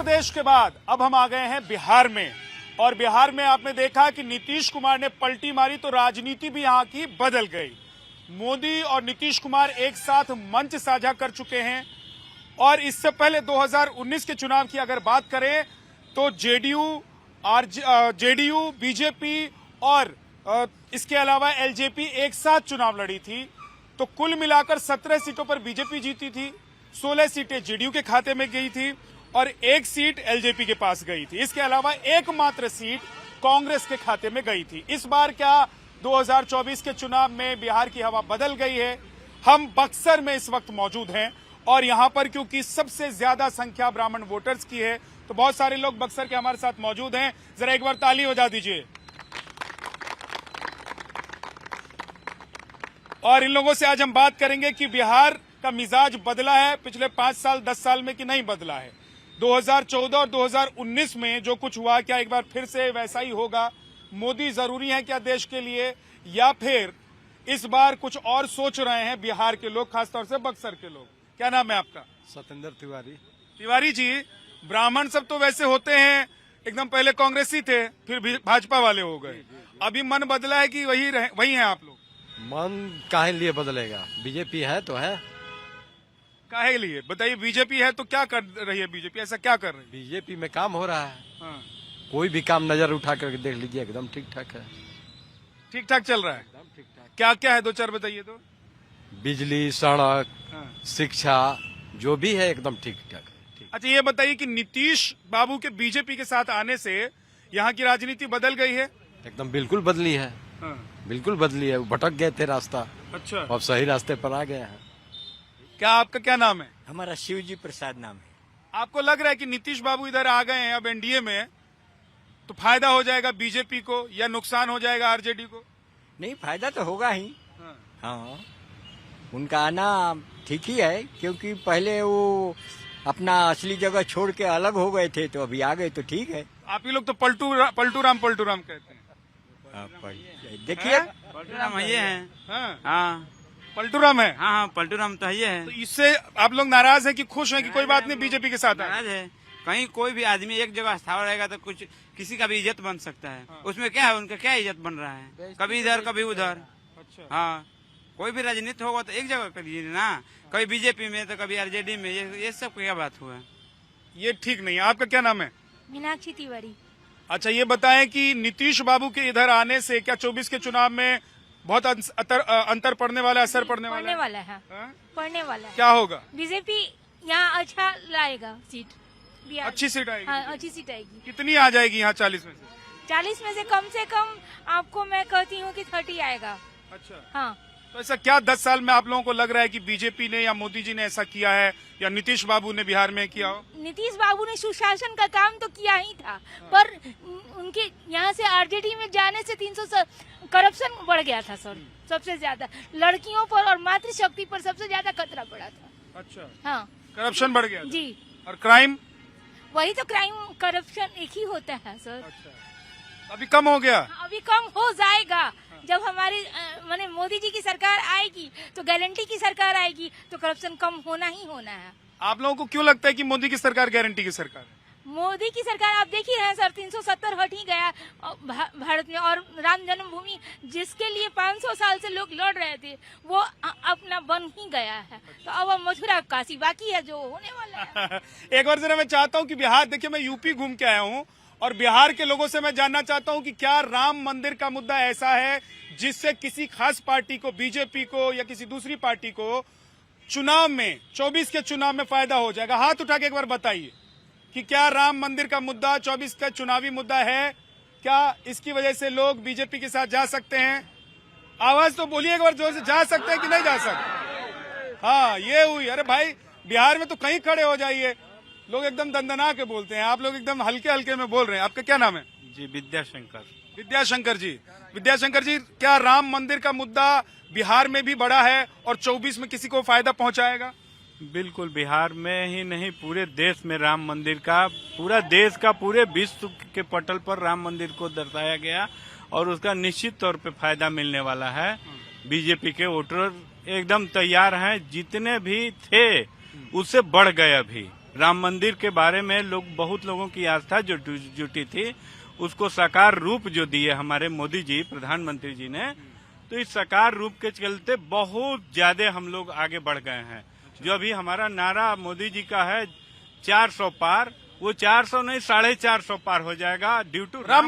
प्रदेश के बाद अब हम आ गए हैं बिहार में, और बिहार में आपने देखा कि नीतीश कुमार ने पलटी मारी तो राजनीति भी यहां की बदल गई। मोदी और नीतीश कुमार एक साथ मंच साझा कर चुके हैं, और इससे पहले 2019 के चुनाव की अगर बात करें तो जेडीयू, बीजेपी और इसके अलावा एलजेपी एक साथ चुनाव लड़ी थी। तो कुल मिलाकर 17 सीटों पर बीजेपी जीती थी, 16 सीटें जेडीयू के खाते में गई थी और एक सीट एलजेपी के पास गई थी। इसके अलावा एकमात्र सीट कांग्रेस के खाते में गई थी। इस बार क्या 2024 के चुनाव में बिहार की हवा बदल गई है? हम बक्सर में इस वक्त मौजूद हैं और यहां पर क्योंकि सबसे ज्यादा संख्या ब्राह्मण वोटर्स की है तो बहुत सारे लोग बक्सर के हमारे साथ मौजूद हैं। जरा एक बार ताली बजा दीजिए। और इन लोगों से आज हम बात करेंगे कि बिहार का मिजाज बदला है पिछले 5 साल 10 साल में कि नहीं बदला है। 2014 और 2019 में जो कुछ हुआ क्या एक बार फिर से वैसा ही होगा? मोदी जरूरी है क्या देश के लिए, या फिर इस बार कुछ और सोच रहे हैं बिहार के लोग, खासतौर से बक्सर के लोग? क्या नाम है आपका? सत्येंद्र तिवारी। तिवारी जी, ब्राह्मण सब तो वैसे होते हैं, एकदम पहले कांग्रेसी थे फिर भाजपा वाले हो गए, अभी मन बदला है कि वही हैं आप लोग? मन काहे लिए बदलेगा? बीजेपी है तो है। काहे लिए बताइए? बीजेपी है तो क्या कर रही है बीजेपी? ऐसा क्या कर रही है? बीजेपी में काम हो रहा है। हाँ। कोई भी काम नजर उठा कर देख लीजिए, एकदम ठीक ठाक है। ठीक ठाक चल रहा है? एकदम ठीक ठाक। क्या क्या है? 2-4 बताइए तो। बिजली, सड़क, हाँ। शिक्षा, जो भी है एकदम ठीक ठाक है। अच्छा ये बताइए कि नीतीश बाबू के बीजेपी के साथ आने से यहाँ की राजनीति बदल गई है? एकदम बिल्कुल बदली है। हाँ। बिल्कुल बदली है। वो भटक गए थे रास्ता, अच्छा, अब सही रास्ते पर आ गए हैं। क्या आपका क्या नाम है? हमारा शिवजी प्रसाद नाम है। आपको लग रहा है कि नीतीश बाबू इधर आ गए हैं अब एनडीए में तो फायदा हो जाएगा बीजेपी को या नुकसान हो जाएगा आरजेडी को? नहीं, फायदा तो होगा ही। हाँ। हाँ, उनका आना ठीक ही है, क्योंकि पहले वो अपना असली जगह छोड़ के अलग हो गए थे, तो अभी आ गए तो ठीक है। आप ही लोग तो पलटू राम कहते हैं। देखिए, पलटूराम ये है। हाँ, हाँ पलटू राम है। हाँ, पलटूराम तो ये है। तो इससे आप लोग नाराज है कि खुश हैं कि कोई बात नहीं बीजेपी के साथ है? नाराज है। कहीं कोई भी आदमी एक जगह स्थावर रहेगा तो कुछ किसी का भी इज्जत बन सकता है। उसमें क्या है, उनका क्या इज्जत बन रहा है? कभी इधर कभी उधर। अच्छा, हाँ, कोई भी राजनीति होगा तो एक जगह करिए ना, कभी बीजेपी में तो कभी आरजेडी में। ये सब क्या बात हुआ? ये ठीक नहीं है। आपका क्या नाम है? मीनाक्षी तिवारी। अच्छा ये बताएं कि नीतीश बाबू के इधर आने से क्या 24 के चुनाव में बहुत अंतर पड़ने वाला है, असर पड़ने वाला है? हाँ? पढ़ने वाला है। क्या होगा? बीजेपी यहाँ अच्छा लाएगा सीट। बिहार अच्छी सीट आएगी? हाँ, अच्छी सीट आएगी। कितनी आ जाएगी यहाँ 40 में से? 40 में से कम आपको मैं कहती हूँ कि 30 आएगा। अच्छा, हाँ। तो ऐसा क्या 10 साल में आप लोगों को लग रहा है कि बीजेपी ने या मोदी जी ने ऐसा किया है या नीतीश बाबू ने बिहार में किया हो? नीतीश बाबू ने सुशासन का काम तो किया ही था, पर उनके यहाँ से आरजेडी में जाने से 300 करप्शन बढ़ गया था सर। सबसे ज्यादा लड़कियों पर और मातृशक्ति पर सबसे ज्यादा खतरा पड़ा था। अच्छा, हाँ, करप्शन बढ़ गया था। जी। और क्राइम? वही तो, क्राइम करप्शन एक ही होता है सर। अच्छा, अभी कम हो गया? अभी कम हो जाएगा। जब हमारी माने मोदी जी की सरकार आएगी तो गारंटी की सरकार आएगी तो करप्शन कम होना ही होना है। आप लोगों को क्यों लगता है कि मोदी की सरकार गारंटी की सरकार है? मोदी की सरकार आप देख ही रहे हैं सर, 370 हट ही गया भारत में, और राम जन्मभूमि जिसके लिए 500 साल से लोग लड़ रहे थे वो अपना बन ही गया है। तो अब मथुरा काशी बाकी है जो होने वाला है। एक बार जरा मैं चाहता हूँ कि बिहार, देखिए मैं यूपी घूम के आया हूँ और बिहार के लोगों से मैं जानना चाहता हूँ कि क्या राम मंदिर का मुद्दा ऐसा है जिससे किसी खास पार्टी को, बीजेपी को या किसी दूसरी पार्टी को चुनाव में, 24 के चुनाव में फायदा हो जाएगा? हाथ उठा के एक बार बताइए कि क्या राम मंदिर का मुद्दा 24 का चुनावी मुद्दा है? क्या इसकी वजह से लोग बीजेपी के साथ जा सकते हैं? आवाज तो बोलिए एक बार जोर से, जा सकते हैं कि नहीं जा सकते? हाँ, ये हुई। अरे भाई, बिहार में तो कहीं खड़े हो जाइए, लोग एकदम दंदना के बोलते हैं, आप लोग एकदम हल्के हल्के में बोल रहे हैं। आपका क्या नाम है? जी, विद्याशंकर। विद्याशंकर जी, विद्याशंकर जी, क्या राम मंदिर का मुद्दा बिहार में भी बड़ा है और 24 में किसी को फायदा पहुंचाएगा? बिल्कुल, बिहार में ही नहीं पूरे देश में राम मंदिर का, पूरा देश का, पूरे विश्व के पटल पर राम मंदिर को दर्शाया गया और उसका निश्चित तौर पे फायदा मिलने वाला है। बीजेपी के वोटर एकदम तैयार हैं, जितने भी थे उससे बढ़ गए अभी। राम मंदिर के बारे में बहुत लोगों की आस्था जो जुटी थी, उसको साकार रूप जो दिए हमारे मोदी जी, प्रधानमंत्री जी ने, तो इस साकार रूप के चलते बहुत ज्यादा हम लोग आगे बढ़ गए हैं। जो अभी हमारा नारा मोदी जी का है 400 पार, वो 400 नहीं 450 पार हो जाएगा ड्यू टू राम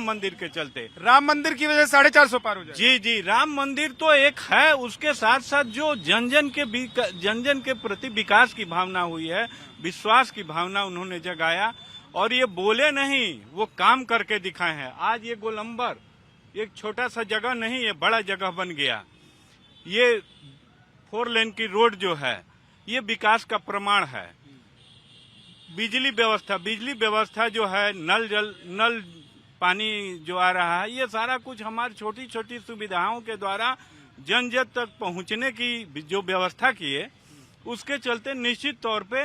मंदिर के चलते। राम मंदिर की वजह से 450 पार हो जाए। जी जी, राम मंदिर तो एक है, उसके साथ साथ जो जन जन के प्रति विकास की भावना हुई है, विश्वास की भावना उन्होंने जगाया, और ये बोले नहीं, वो काम करके दिखाए हैं। आज ये गोलंबर एक छोटा सा जगह नहीं, ये बड़ा जगह बन गया। ये 4 लेन की रोड जो है, ये विकास का प्रमाण है। बिजली व्यवस्था जो है, नल पानी जो आ रहा है, ये सारा कुछ हमारी छोटी छोटी सुविधाओं के द्वारा जन जन तक पहुंचने की जो व्यवस्था की है, उसके चलते निश्चित तौर पे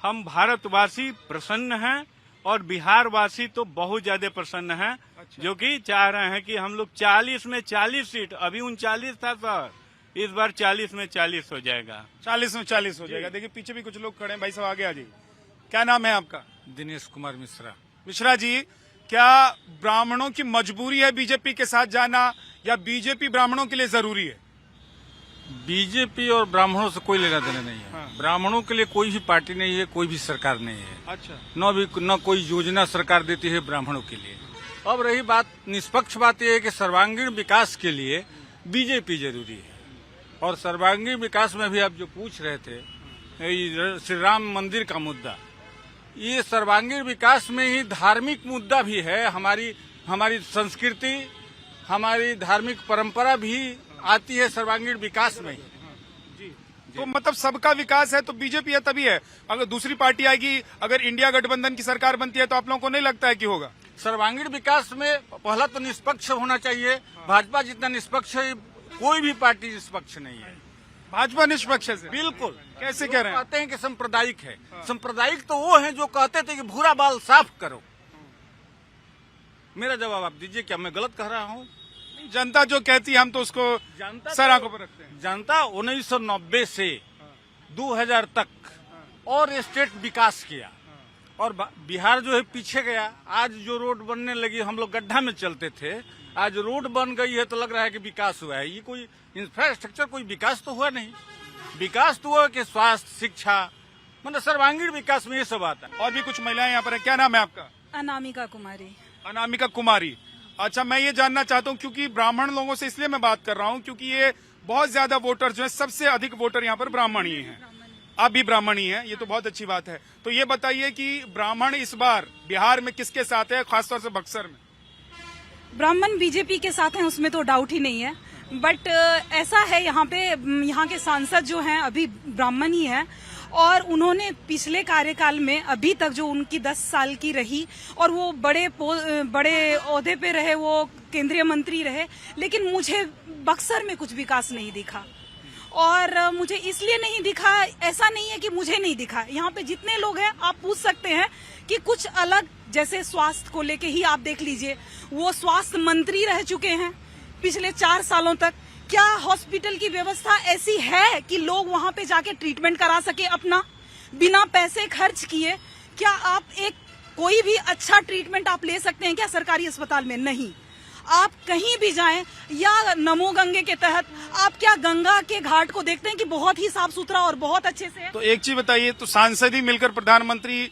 हम भारतवासी प्रसन्न हैं, और बिहार वासी तो बहुत ज्यादा प्रसन्न हैं। अच्छा। जो कि चाह रहे हैं कि हम लोग 40 में 40 सीट, अभी 39 था सर, इस बार 40 में 40 हो जाएगा। 40 में 40 हो जाएगा। देखिए पीछे भी कुछ लोग खड़े हैं। भाई साहब आगे आ जाइए। क्या नाम है आपका? दिनेश कुमार मिश्रा। मिश्रा जी, क्या ब्राह्मणों की मजबूरी है बीजेपी के साथ जाना, या बीजेपी ब्राह्मणों के लिए जरूरी है? बीजेपी और ब्राह्मणों से कोई लेना देना नहीं है। हाँ। ब्राह्मणों के लिए कोई भी पार्टी नहीं है, कोई भी सरकार नहीं है। अच्छा। न कोई योजना सरकार देती है ब्राह्मणों के लिए। अब रही बात, निष्पक्ष बात यह है कि सर्वांगीण विकास के लिए बीजेपी जरूरी है, और सर्वांगीण विकास में भी आप जो पूछ रहे थे, श्री राम मंदिर का मुद्दा, ये सर्वांगीण विकास में ही धार्मिक मुद्दा भी है। हमारी संस्कृति, हमारी धार्मिक परंपरा भी आती है सर्वांगीण विकास में ही। तो मतलब सबका विकास है तो बीजेपी है तभी है। अगर दूसरी पार्टी आएगी, अगर इंडिया गठबंधन की सरकार बनती है, तो आप लोगों को नहीं लगता है कि होगा? सर्वांगीण विकास में पहला तो निष्पक्ष होना चाहिए। भाजपा जितना निष्पक्ष है, कोई भी पार्टी निष्पक्ष नहीं है। भाजपा निष्पक्ष है? बिल्कुल। कैसे कह रहे हैं? कहते हैं कि सांप्रदायिक है। सांप्रदायिक तो वो है जो कहते थे कि भूरा बाल साफ करो। मेरा जवाब आप दीजिए, क्या मैं गलत कह रहा हूँ? जनता जो कहती है हम तो उसको सर आंखों पर रखते हैं। जनता 1990 से 2000 तक और स्टेट विकास किया, और बिहार जो है पीछे गया। आज जो रोड बनने लगी, हम लोग गड्ढा में चलते थे, आज रोड बन गई है तो लग रहा है कि विकास हुआ है। ये कोई इंफ्रास्ट्रक्चर, कोई विकास तो हुआ नहीं। विकास तो हुआ कि स्वास्थ्य, शिक्षा, मतलब सर्वांगीण विकास में ये सब आता है। और भी कुछ महिलाएं यहाँ पर है। क्या नाम है आपका? अनामिका कुमारी। अनामिका कुमारी। अच्छा, मैं ये जानना चाहता हूँ, क्योंकि ब्राह्मण लोगों से इसलिए मैं बात कर रहा हूँ क्योंकि ये बहुत ज्यादा वोटर जो है, सबसे अधिक वोटर यहाँ पर ब्राह्मण ही हैं। आप भी ब्राह्मण ही हैं, ये तो बहुत अच्छी बात है। तो ये बताइए कि ब्राह्मण इस बार बिहार में किसके साथ है, खासतौर से बक्सर में? ब्राह्मण बीजेपी के साथ हैं, उसमें तो डाउट ही नहीं है। बट ऐसा है, यहाँ पे यहाँ के सांसद जो हैं अभी ब्राह्मण ही हैं, और उन्होंने पिछले कार्यकाल में अभी तक जो उनकी 10 साल की रही, और वो बड़े ओहदे पे रहे, वो केंद्रीय मंत्री रहे, लेकिन मुझे बक्सर में कुछ विकास नहीं दिखा। और मुझे इसलिए नहीं दिखा, ऐसा नहीं है कि मुझे नहीं दिखा, यहाँ पे जितने लोग हैं आप पूछ सकते हैं कि कुछ अलग, जैसे स्वास्थ्य को लेके ही आप देख लीजिए, वो स्वास्थ्य मंत्री रह चुके हैं पिछले 4 सालों तक। क्या हॉस्पिटल की व्यवस्था ऐसी है कि लोग वहां पे जाके ट्रीटमेंट करा सके अपना, बिना पैसे खर्च किए? क्या आप कोई भी अच्छा ट्रीटमेंट आप ले सकते हैं क्या सरकारी अस्पताल में? नहीं। आप कहीं भी जाएं, या नमो गंगे के तहत आप क्या गंगा के घाट को देखते हैं कि बहुत ही साफ सुथरा और बहुत अच्छे से है? तो एक चीज बताइए, तो सांसद ही मिलकर प्रधानमंत्री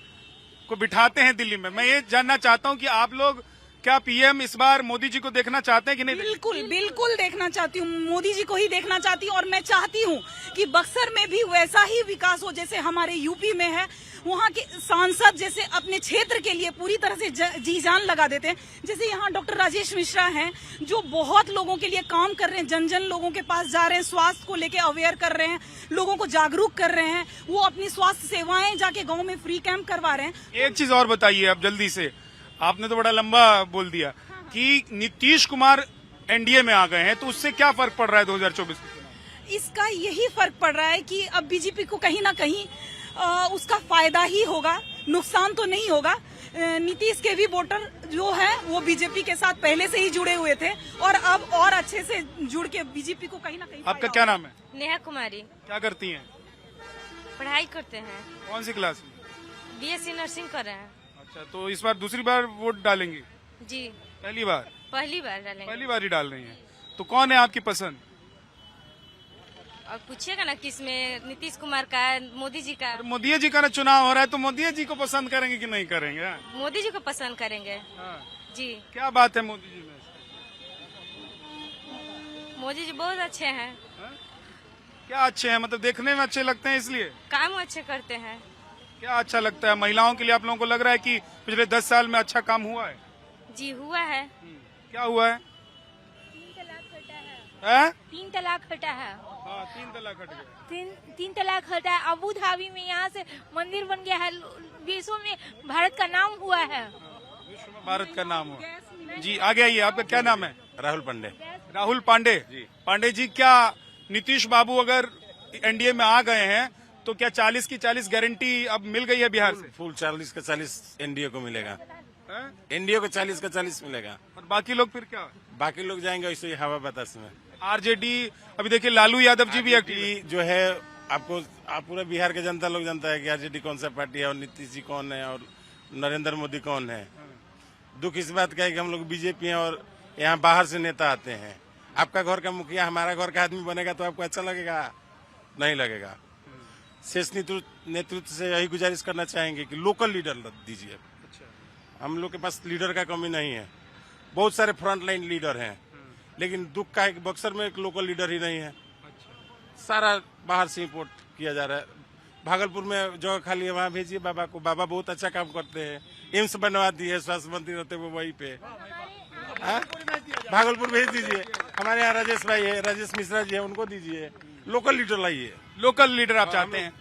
को बिठाते हैं दिल्ली में। मैं ये जानना चाहता हूँ कि आप लोग क्या पीएम इस बार मोदी जी को देखना चाहते हैं कि नहीं? बिल्कुल बिल्कुल देखना चाहती हूँ, मोदी जी को ही देखना चाहती हूँ। और मैं चाहती हूँ कि बक्सर में भी वैसा ही विकास हो जैसे हमारे यूपी में है। वहाँ के सांसद जैसे अपने क्षेत्र के लिए पूरी तरह से जी जान लगा देते हैं। जैसे यहाँ डॉक्टर राजेश मिश्रा हैं, जो बहुत लोगों के लिए काम कर रहे हैं, जन जन लोगों के पास जा रहे हैं, स्वास्थ्य को लेके अवेयर कर रहे हैं, लोगों को जागरूक कर रहे हैं। वो अपनी स्वास्थ्य सेवाएं जाके गाँव में फ्री कैंप करवा रहे हैं। एक चीज और बताइए आप जल्दी से, आपने तो बड़ा लंबा बोल दिया कि नीतीश कुमार एनडीए में आ गए हैं, तो उससे क्या फर्क पड़ रहा है 2024 में? इसका यही फर्क पड़ रहा है कि अब बीजेपी को कहीं ना कहीं उसका फायदा ही होगा, नुकसान तो नहीं होगा। नीतीश के भी वोटर जो है वो बीजेपी के साथ पहले से ही जुड़े हुए थे, और अब और अच्छे से जुड़ के बीजेपी को कहीं ना कहीं। आपका क्या नाम है? नेहा कुमारी। क्या करती हैं? पढ़ाई करते हैं, कौन सी क्लास में? बीएससी नर्सिंग कर रहे हैं। अच्छा, तो इस बार दूसरी बार वोट डालेंगे? जी, पहली बार? पहली बार डालेंगे। पहली बार ही डाल रही हैं। तो कौन है आपकी पसंद? और पूछिएगा ना किसमें, नीतीश कुमार का, मोदी जी का। मोदी जी का ना चुनाव हो रहा है, तो मोदी जी को पसंद करेंगे कि नहीं करेंगे? मोदी जी को पसंद करेंगे। हाँ। जी, क्या बात है मोदी जी में? मोदी जी बहुत अच्छे हैं, क्या अच्छे हैं? मतलब देखने में अच्छे लगते हैं इसलिए? काम अच्छे करते हैं। क्या अच्छा लगता है महिलाओं के लिए? आप लोगों को लग रहा है कि पिछले 10 साल में अच्छा काम हुआ है? जी हुआ है। क्या हुआ है? 3 तलाक हटा है? है। 3 तलाक हटा है। हाँ, 3 तलाक हट गया। 3 तलाक हटा है। अबू धाबी में यहाँ से मंदिर बन गया है, विश्व में भारत का नाम हुआ है। विश्व में भारत का नाम हुआ। जी आगे आइए, आपका क्या नाम है? राहुल पांडे। राहुल पांडे जी। पांडे जी, क्या नीतीश बाबू अगर एनडीए में आ गए हैं तो क्या 40 की 40 गारंटी अब मिल गई है बिहार से? फुल 40 का 40 एनडीए को मिलेगा। हैं? एनडीए को 40 का 40 मिलेगा। और बाकी लोग फिर क्या? बाकी लोग जाएंगे वैसे ही हवा बतास में। आरजेडी, अभी देखिए लालू यादव जी भी एक्टिव है। जो है आपको, आप पूरा बिहार के जनता लोग जानता है कि आरजेडी कौन सा पार्टी है और नीतीश जी कौन है और नरेंद्र मोदी कौन है। दुख इस बात का है कि हम लोग बीजेपी हैं और यहाँ बाहर से नेता आते हैं। आपका घर का मुखिया हमारा घर का आदमी बनेगा तो आपको अच्छा लगेगा? नहीं लगेगा। शेष नेतृत्व से यही गुजारिश करना चाहेंगे कि लोकल लीडर दीजिए। हम लोग के पास लीडर का कमी नहीं है, बहुत सारे फ्रंट लाइन लीडर हैं, लेकिन दुख का है कि बक्सर में एक लोकल लीडर ही नहीं है। सारा बाहर से इंपोर्ट किया जा रहा है। भागलपुर में जगह खाली है, वहाँ भेजिए बाबा को। बाबा बहुत अच्छा काम करते हैं, एम्स बनवा दिए, स्वास्थ्य मंत्री रहते वो वहीं पे। भागलपुर भेज दीजिए। हमारे यहाँ राजेश भाई है, राजेश मिश्रा जी है, उनको दीजिए। लोकल लीडर लाइए। लोकल लीडर आप चाहते हैं?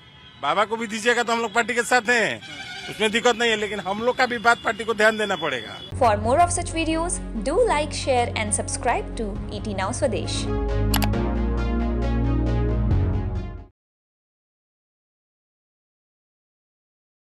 बाबा को भी दीजिएगा तो हम लोग पार्टी के साथ हैं, उसमें दिक्कत नहीं है, लेकिन हम लोग का भी बात पार्टी को ध्यान देना पड़ेगा। For more of such videos, do like, share and subscribe to ET Now Swadesh.